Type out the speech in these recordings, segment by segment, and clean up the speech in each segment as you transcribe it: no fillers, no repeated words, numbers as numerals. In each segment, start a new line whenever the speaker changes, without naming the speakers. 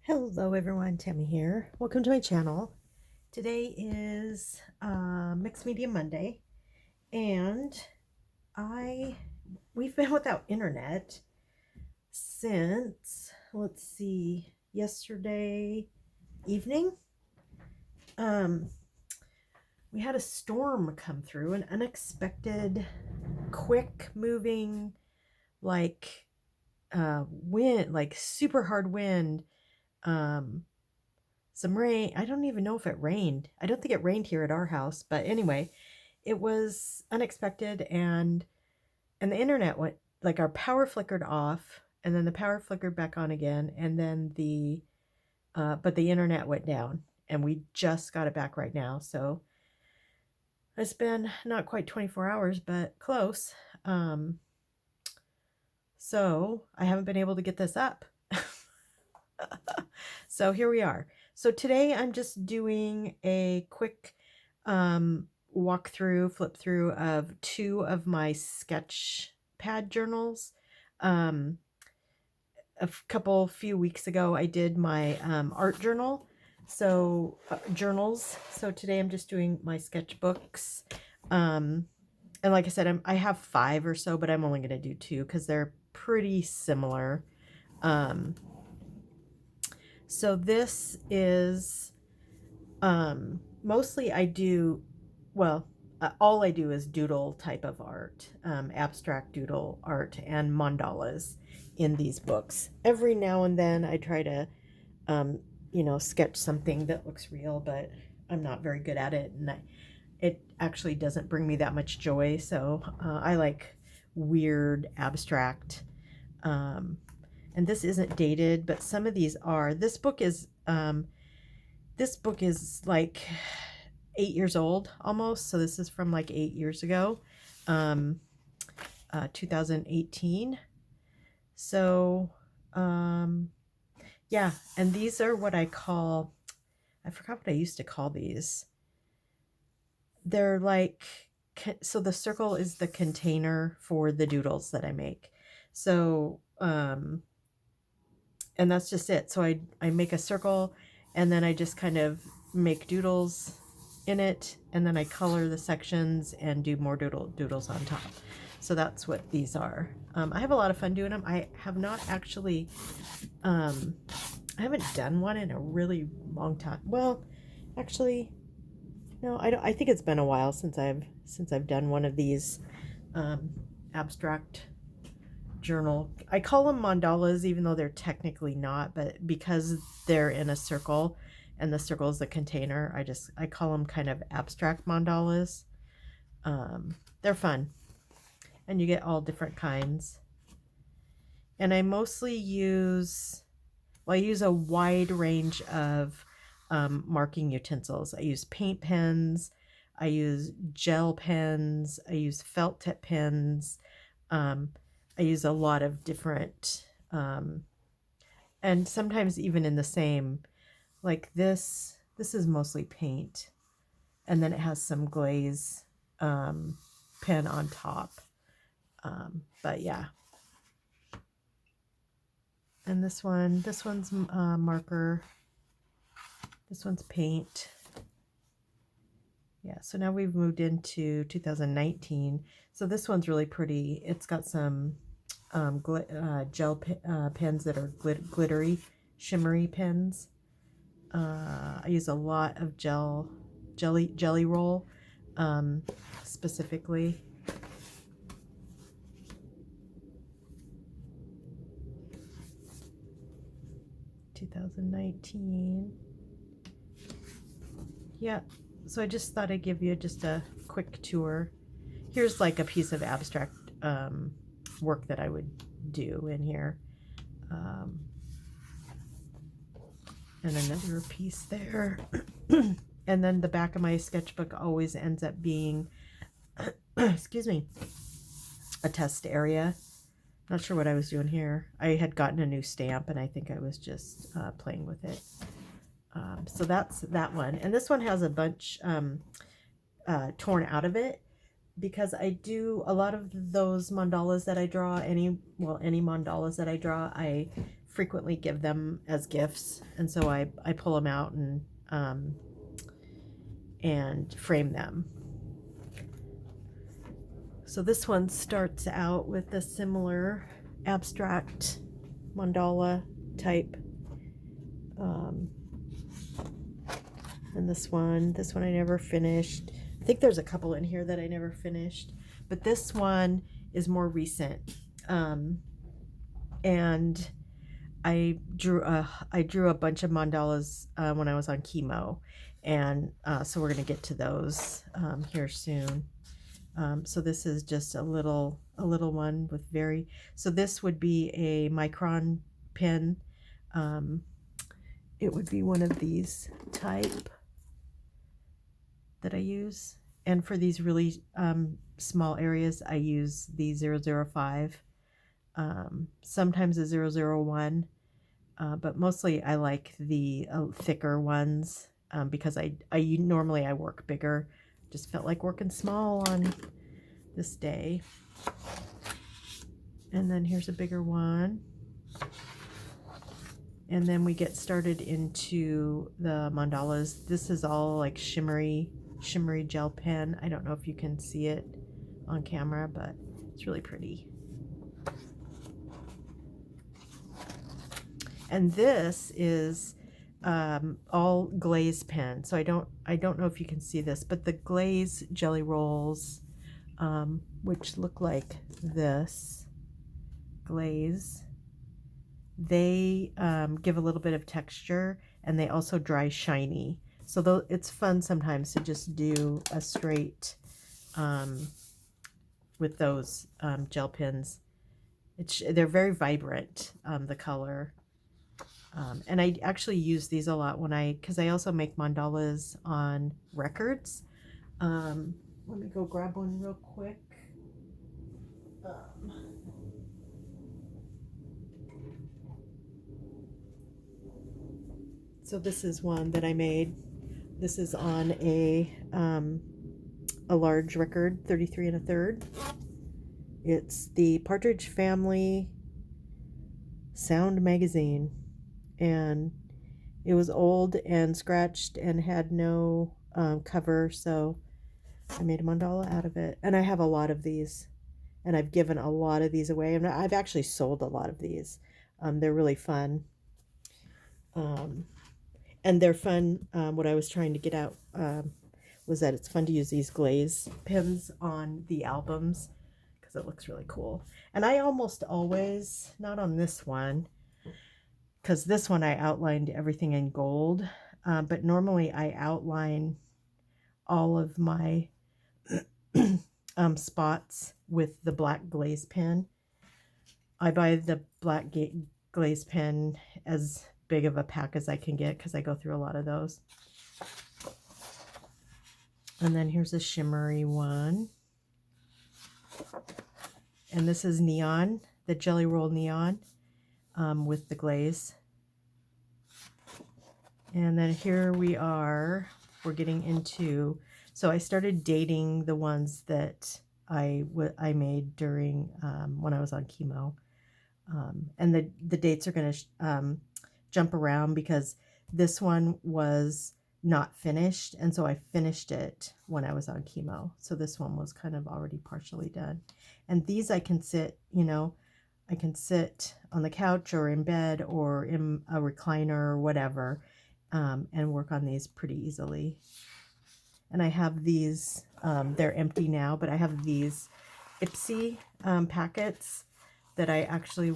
Hello everyone, Tammy here. Welcome to my channel. Today is Mixed Media Monday, and we've been without internet since, let's see, yesterday evening. We had a storm come through, an unexpected, quick moving, like wind, like super hard wind. Some rain. I don't even know if it rained. I don't think it rained here at our house, but anyway, it was unexpected, and the internet went, like, our power flickered off, and then the power flickered back on again, and then but the internet went down, and we just got it back right now. So it's been not quite 24 hours, but close. So I haven't been able to get this up. So here we are. So today I'm just doing a quick walkthrough, flip through of two of my sketch pad journals. Few weeks ago, I did my art journal. So journals. So today I'm just doing my sketchbooks. And like I said, I have 5 or so, but I'm only going to do 2 because they're pretty similar. So this is mostly all I do is doodle type of art, abstract doodle art and mandalas in these books. Every now and then I try to, sketch something that looks real, but I'm not very good at it, and it actually doesn't bring me that much joy. So I like weird abstract. And this isn't dated, but some of these are. This book is like 8 years old almost. So this is from like 8 years ago, 2018. So yeah, and these are what I forgot what I used to call these. They're like, so the circle is the container for the doodles that I make. So and that's just it. So I make a circle, and then I just kind of make doodles in it, and then I color the sections and do more doodles on top. So that's what these are. I have a lot of fun doing them. I have not actually, I haven't done one in a really long time. Well, actually, no, I don't. I think it's been a while since I've done one of these abstract journal. I call them mandalas, even though they're technically not, but because they're in a circle and the circle is the container, I call them kind of abstract mandalas. They're fun, and you get all different kinds. And I mostly I use a wide range of marking utensils. I use paint pens, I use gel pens, I use felt tip pens. I use a lot of different, and sometimes even in the same, like this is mostly paint, and then it has some glaze pen on top. But yeah. And this one's marker. This one's paint. Yeah, so now we've moved into 2019. So this one's really pretty. It's got some gel pens that are glittery, shimmery pens. I use a lot of jelly roll, specifically. (2019). Yeah, so I just thought I'd give you just a quick tour. Here's like a piece of abstract work that I would do in here. And another piece there. And then the back of my sketchbook always ends up being, excuse me, a test area. Not sure what I was doing here. I had gotten a new stamp, and I think I was just playing with it. So that's that one. And this one has a bunch torn out of it, because I do a lot of those mandalas that I draw, any mandalas that I draw, I frequently give them as gifts, and so I pull them out and frame them. So this one starts out with a similar abstract mandala type. And this one I never finished. I think there's a couple in here that I never finished, but this one is more recent. And I drew a bunch of mandalas when I was on chemo, and so we're gonna get to those here soon. So this is just a little one with so this would be a micron pen. It would be one of these type that I use, and for these really small areas I use the 005, sometimes a 001, but mostly I like the thicker ones because I normally work bigger. Just felt like working small on this day. And then here's a bigger one. And then we get started into the mandalas. This is all like shimmery gel pen. I don't know if you can see it on camera, but it's really pretty. And this is all glaze pen. So I don't know if you can see this, but the glaze jelly rolls, which look like this glaze, they give a little bit of texture, and they also dry shiny. So it's fun sometimes to just do a straight with those gel pens. They're very vibrant, the color. And I actually use these a lot because I also make mandalas on records. Let me go grab one real quick. So this is one that I made. This is on a large record, 33 1/3. It's the Partridge Family Sound magazine, and it was old and scratched and had no cover, so I made a mandala out of it. And I have a lot of these, and I've given a lot of these away, and I've actually sold a lot of these. They're really fun. And they're fun. What I was trying to get out was that it's fun to use these glaze pens on the albums because it looks really cool. And I almost always, not on this one, because this one I outlined everything in gold, but normally I outline all of my spots with the black glaze pen. I buy the black glaze pen as big of a pack as I can get because I go through a lot of those. And then here's a shimmery one. And this is neon, the jelly roll neon with the glaze. And then here we're getting into, so I started dating the ones that I made during when I was on chemo. And the dates are going to jump around because this one was not finished, and so I finished it when I was on chemo. So this one was kind of already partially done. And these I can sit, I can sit on the couch or in bed or in a recliner or whatever, and work on these pretty easily. And I have these, they're empty now, but I have these Ipsy packets that I actually,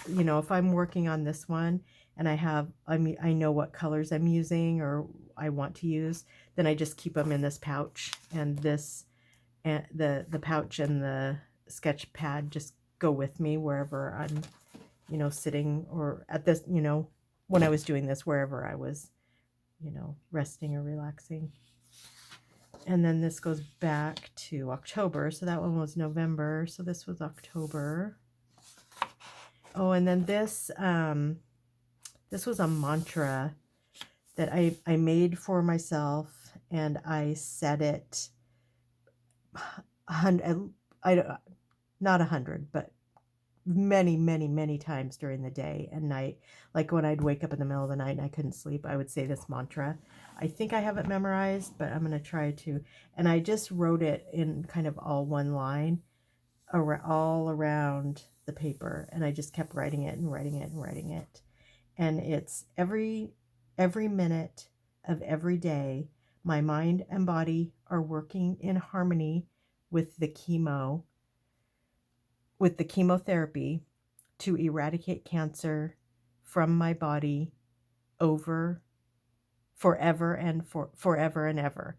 if I'm working on this one and I know what colors I'm using or I want to use, then I just keep them in this pouch, and the pouch and the sketch pad just go with me wherever I'm, sitting, or at this, when I was doing this, wherever I was, resting or relaxing. And then this goes back to October. So that one was November. So this was October. Oh, and then this was a mantra that I made for myself, and I said it not 100, but many, many, many times during the day and night. Like when I'd wake up in the middle of the night and I couldn't sleep, I would say this mantra. I think I have it memorized, but I'm going to try to. And I just wrote it in kind of all one line all around the paper. And I just kept writing it and writing it and writing it. And it's every minute of every day, my mind and body are working in harmony with the chemotherapy to eradicate cancer from my body over forever and forever and ever.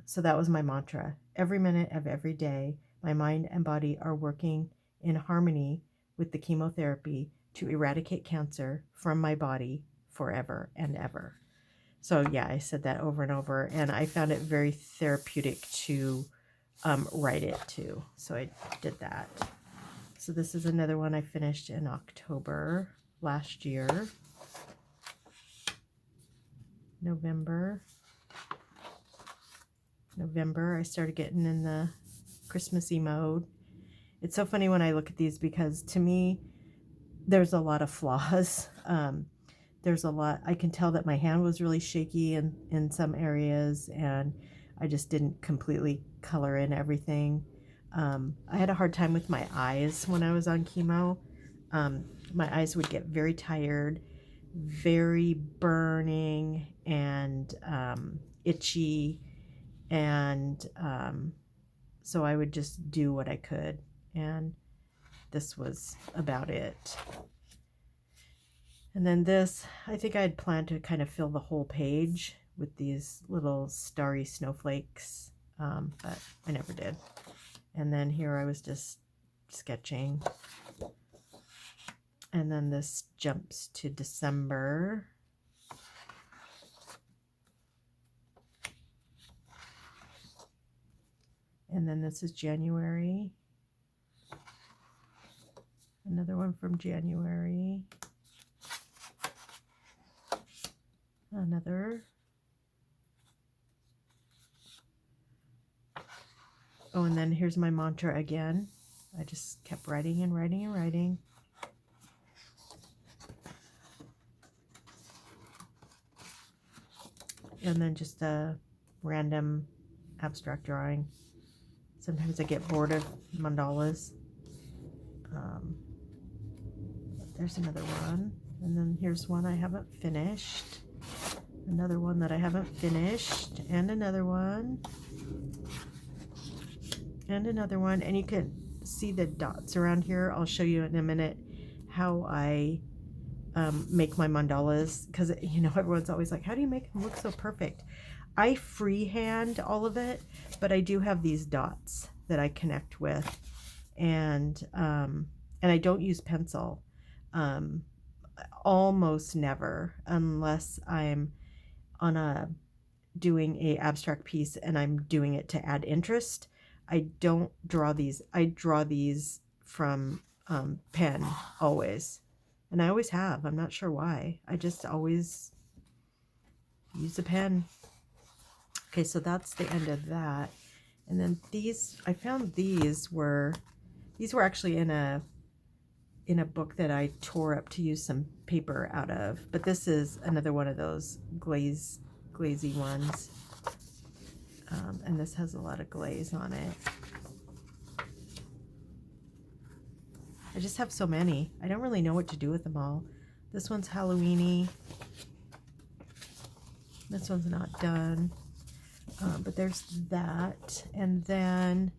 So that was my mantra. Every minute of every day, my mind and body are working in harmony with the chemotherapy to eradicate cancer from my body forever and ever. So yeah, I said that over and over, and I found it very therapeutic to write it too. So I did that. So this is another one I finished in October last year. November, I started getting in the Christmassy mode. It's so funny when I look at these because to me, there's a lot of flaws. There's a lot. I can tell that my hand was really shaky in some areas, and I just didn't completely color in everything. I had a hard time with my eyes when I was on chemo. My eyes would get very tired, very burning, and itchy, and so I would just do what I could, and this was about it. And then this, I think I had planned to kind of fill the whole page with these little starry snowflakes, but I never did. And then here I was just sketching. And then this jumps to December. And then this is January. Another one from January. Another. Oh, and then here's my mantra again. I just kept writing and writing and writing. And then just a random abstract drawing. Sometimes I get bored of mandalas. There's another one. And then here's one I haven't finished. Another one that I haven't finished. And another one. And another one. And you can see the dots around here. I'll show you in a minute how I make my mandalas. Because, you know, everyone's always like, how do you make them look so perfect? I freehand all of it, but I do have these dots that I connect with. And I don't use pencil. Almost never, unless I'm doing a abstract piece and I'm doing it to add interest. I don't draw these. I draw these from pen always, and I always have. I'm not sure why. I just always use a pen. Okay, so that's the end of that. And then these, I found these were actually in a book that I tore up to use some paper out of. But this is another one of those glazy ones. And this has a lot of glaze on it. I just have so many. I don't really know what to do with them all. This one's Halloween-y. This one's not done. But there's that. And then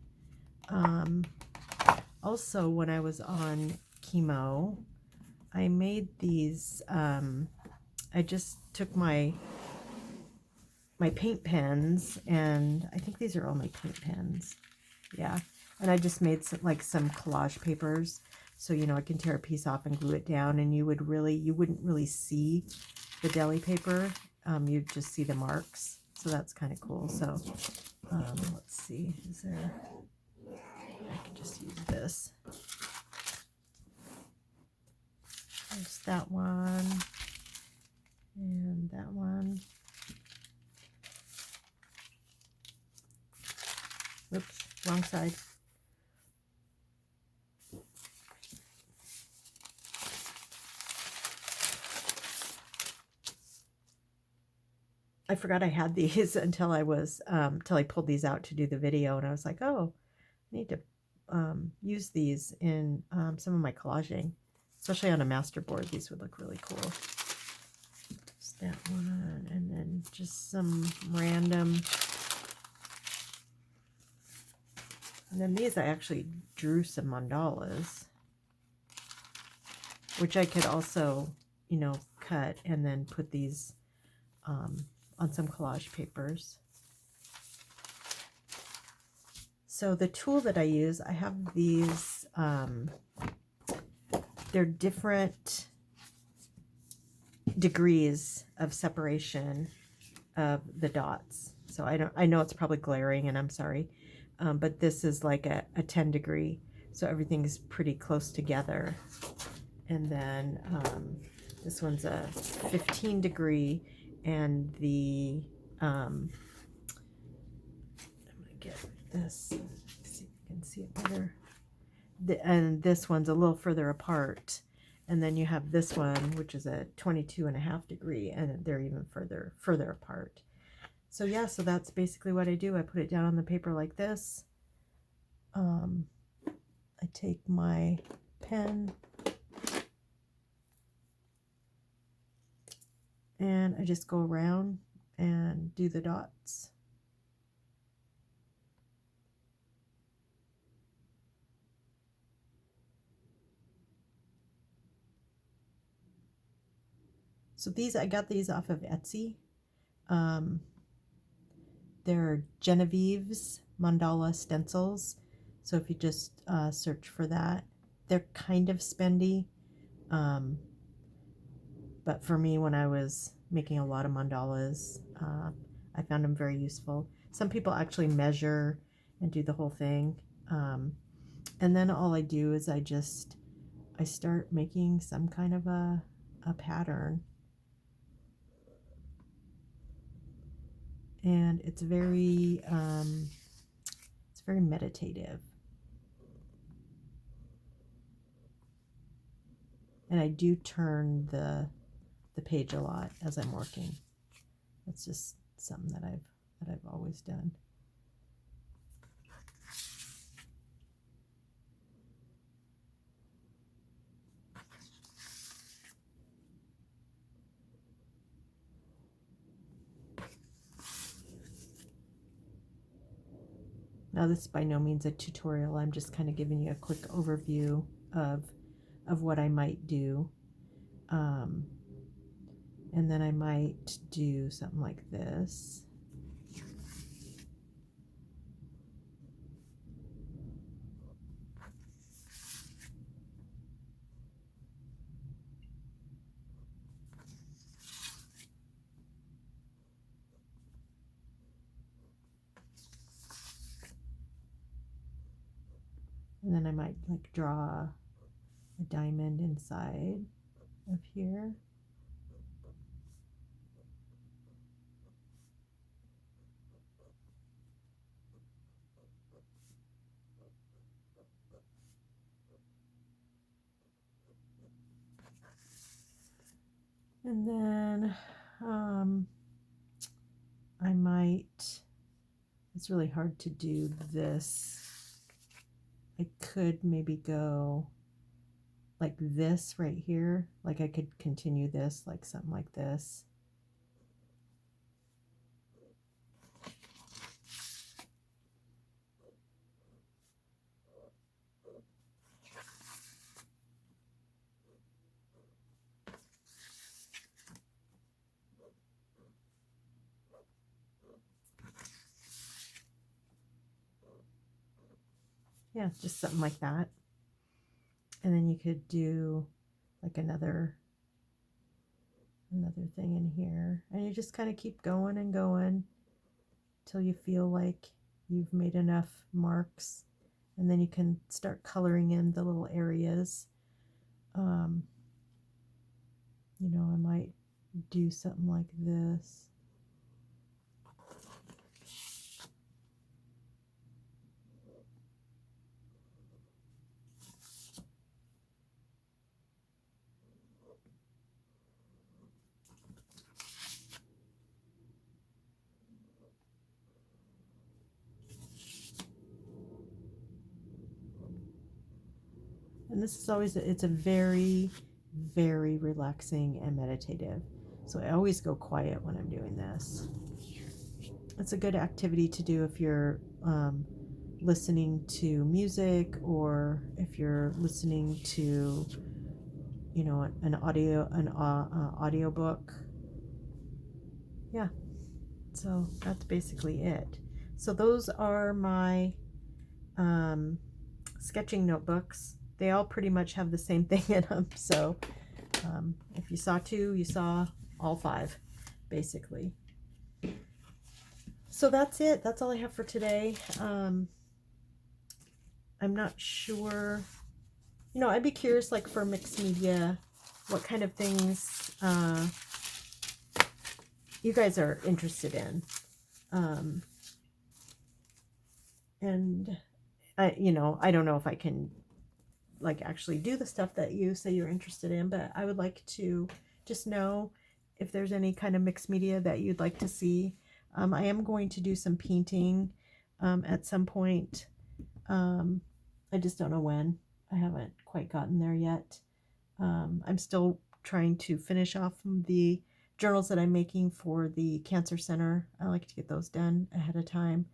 also when I was on chemo, I made these. I just took my paint pens, and I think these are all my paint pens. Yeah. And I just made some collage papers. So, you know, I can tear a piece off and glue it down, and you wouldn't really see the deli paper. You'd just see the marks. So that's kind of cool. So let's see. Is there... I can just use this. There's that one. And that one. Oops, wrong side. I forgot I had these until I was till I pulled these out to do the video, and I was like, oh, I need to use these in some of my collaging, especially on a master board. These would look really cool. Just that one, and then just some random. And then these I actually drew some mandalas, which I could also, you know, cut and then put these on some collage papers. So the tool that I use, I have these, they're different degrees of separation of the dots. So I know it's probably glaring, and I'm sorry, but this is like a 10 degree. So everything's pretty close together. And then this one's a 15 degree, and the, I'm gonna get this, see if you can see it better. And this one's a little further apart. And then you have this one, which is a 22.5 degree, and they're even further apart. So yeah, so that's basically what I do. I put it down on the paper like this. I take my pen and I just go around and do the dots. So these, I got these off of Etsy. They're Genevieve's mandala stencils. So if you just search for that, they're kind of spendy. But for me, when I was making a lot of mandalas, I found them very useful. Some people actually measure and do the whole thing. And then all I do is I start making some kind of a pattern. And it's very meditative. And I do turn the page a lot as I'm working. It's just something that I've always done. Now this is by no means a tutorial. I'm just kind of giving you a quick overview of what I might do. And then I might do something like this. And then I might like draw a diamond inside of here. And then I might, it's really hard to do this. I could maybe go like this right here. Like I could continue this like something like this. Yeah, just something like that. And then you could do like another thing in here, and you just kind of keep going and going till you feel like you've made enough marks, and then you can start coloring in the little areas. You know, I might do something like this. And this is always, it's a very, very relaxing and meditative. So I always go quiet when I'm doing this. It's a good activity to do if you're listening to music, or if you're listening to, you know, an audio book. Yeah. So that's basically it. So those are my sketching notebooks. They all pretty much have the same thing in them. So if you saw 2, you saw all 5, basically. So that's it. That's all I have for today. I'm not sure. You know, I'd be curious, like for mixed media, what kind of things you guys are interested in. And I don't know if I can like actually do the stuff that you say you're interested in, but I would like to just know if there's any kind of mixed media that you'd like to see. I am going to do some painting at some point. I just don't know when. I haven't quite gotten there yet. I'm still trying to finish off the journals that I'm making for the cancer center. I like to get those done ahead of time.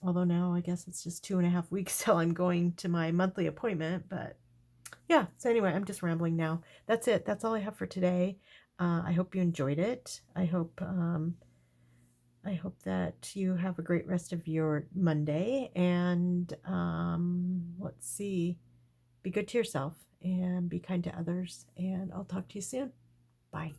Although now I guess it's just 2.5 weeks till I'm going to my monthly appointment. But yeah, so anyway, I'm just rambling now. That's it. That's all I have for today. I hope you enjoyed it. I hope that you have a great rest of your Monday. And let's see. Be good to yourself and be kind to others. And I'll talk to you soon. Bye.